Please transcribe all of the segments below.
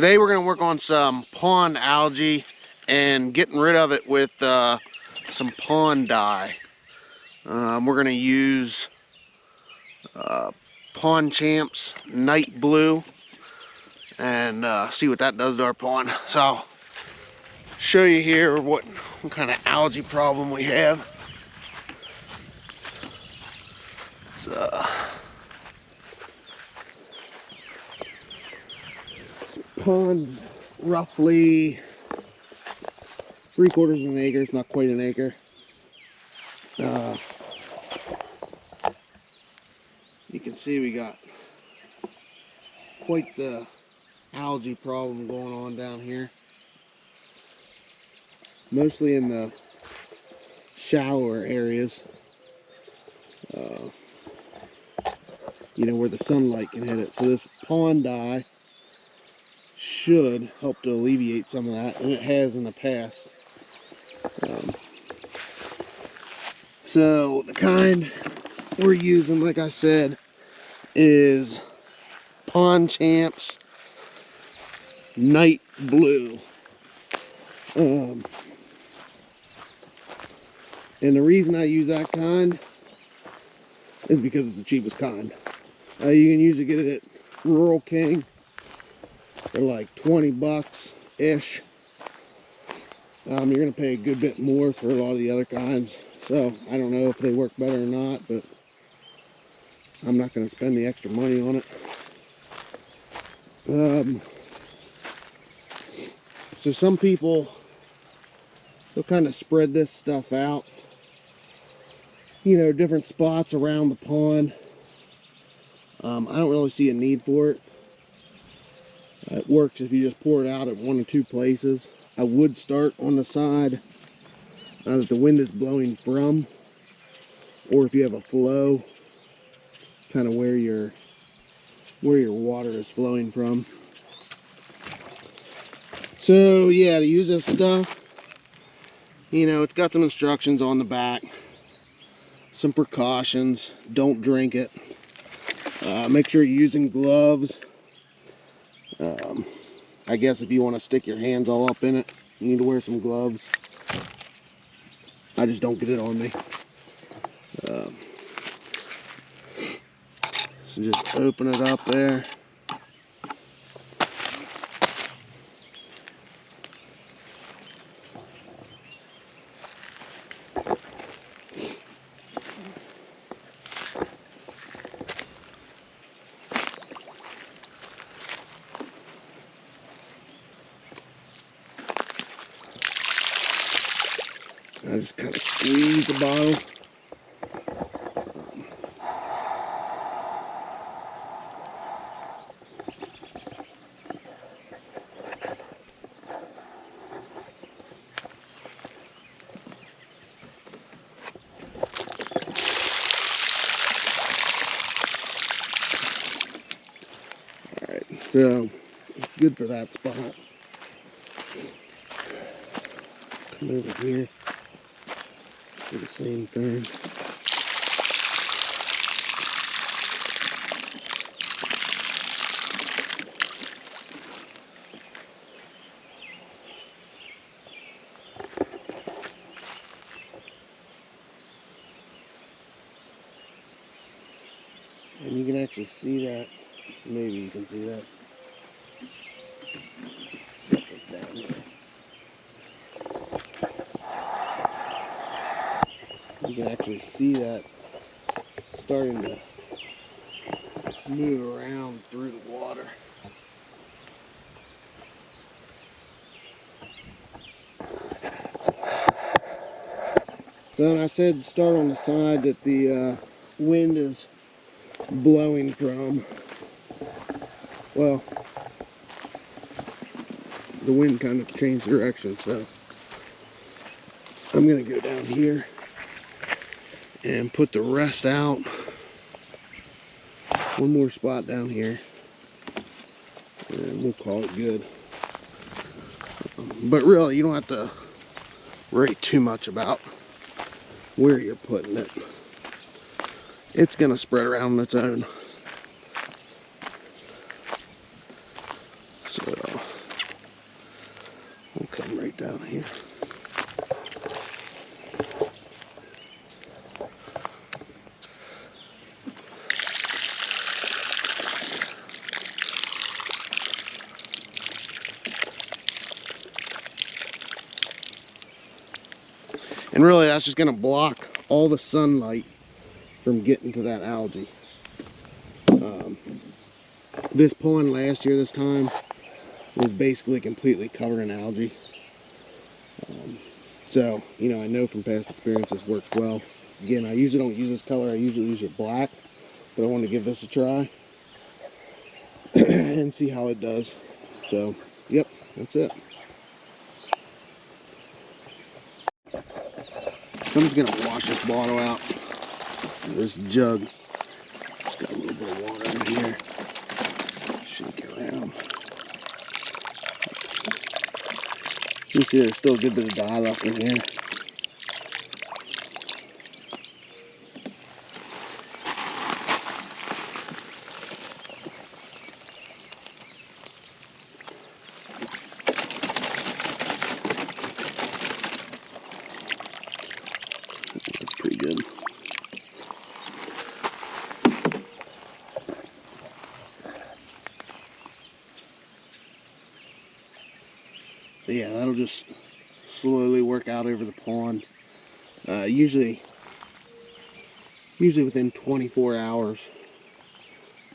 Today we're going to work on some pond algae and getting rid of it with some pond dye. We're going to use Pond Champs Night Blue and see what that does to our pond. So I'll show you here what kind of algae problem we have. It's pond roughly 3/4 of an acre. It's not quite an acre. You can see we got quite the algae problem going on down here, mostly in the shallower areas, you know, where the sunlight can hit it. So this pond dye should help to alleviate some of that, and it has in the past. So the kind we're using, like I said, is Pond Champs Night Blue. And the reason I use that kind is because it's the cheapest kind. You can usually get it at Rural King for like 20 bucks ish. You're gonna pay a good bit more for a lot of the other kinds, so I don't know if they work better or not, but I'm not gonna spend the extra money on it. So some people, they'll kind of spread this stuff out, you know, different spots around the pond. I don't really see a need for it. It works if you just pour it out at 1 or 2 places. I would start on the side that the wind is blowing from, or if you have a flow, kind of where your water is flowing from. So yeah, to use this stuff, you know, it's got some instructions on the back, some precautions. Don't drink it. Make sure you're using gloves. I guess if you want to stick your hands all up in it, you need to wear some gloves. I just don't get it on me. So just open it up there. I just kind of squeeze the bottle. Alright, so it's good for that spot. Come over here. Do the same thing. And you can actually see that. Maybe you can see that. Set this down here. You can actually see that starting to move around through the water. So then I said start on the side that the wind is blowing from. Well, the wind kind of changed direction, so I'm gonna go down here and put the rest out. One more spot down here, and we'll call it good. But really, you don't have to worry too much about where you're putting it. It's gonna spread around on its own. So down here. And really, that's just going to block all the sunlight from getting to that algae. This pond last year, this time, was basically completely covered in algae. So, you know, I know from past experience this works well. Again, I usually don't use this color. I usually use it black, but I wanted to give this a try and see how it does. So, yep, that's it. So I'm just gonna wash this bottle out. This jug, just got a little bit of water in here. Shake it around. You see there's still a good bit of dye left in here. That's pretty good. But yeah, that'll just slowly work out over the pond. Usually within 24 hours,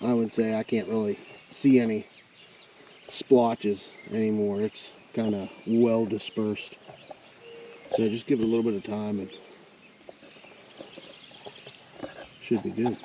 I would say I can't really see any splotches anymore. It's kind of well dispersed. So just give it a little bit of time and should be good.